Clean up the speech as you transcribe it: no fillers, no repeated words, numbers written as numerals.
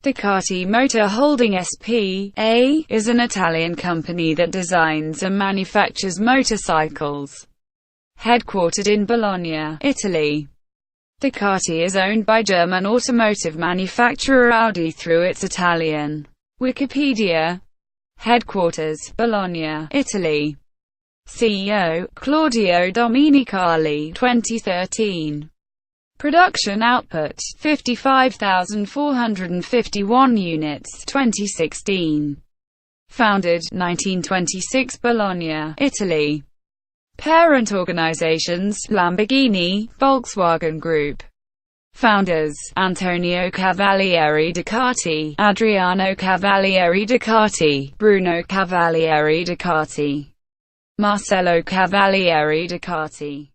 Ducati Motor Holding S.p.A. is an Italian company that designs and manufactures motorcycles. Headquartered in Bologna, Italy, Ducati is owned by German automotive manufacturer Audi through its Italian Wikipedia. Headquarters, Bologna, Italy. CEO, Claudio Domenicali, 2013. Production output, 55,451 units, 2016. Founded, 1926, Bologna, Italy. Parent organizations, Lamborghini, Volkswagen Group. Founders, Antonio Cavalieri Ducati, Adriano Cavalieri Ducati, Bruno Cavalieri Ducati, Marcello Cavalieri Ducati.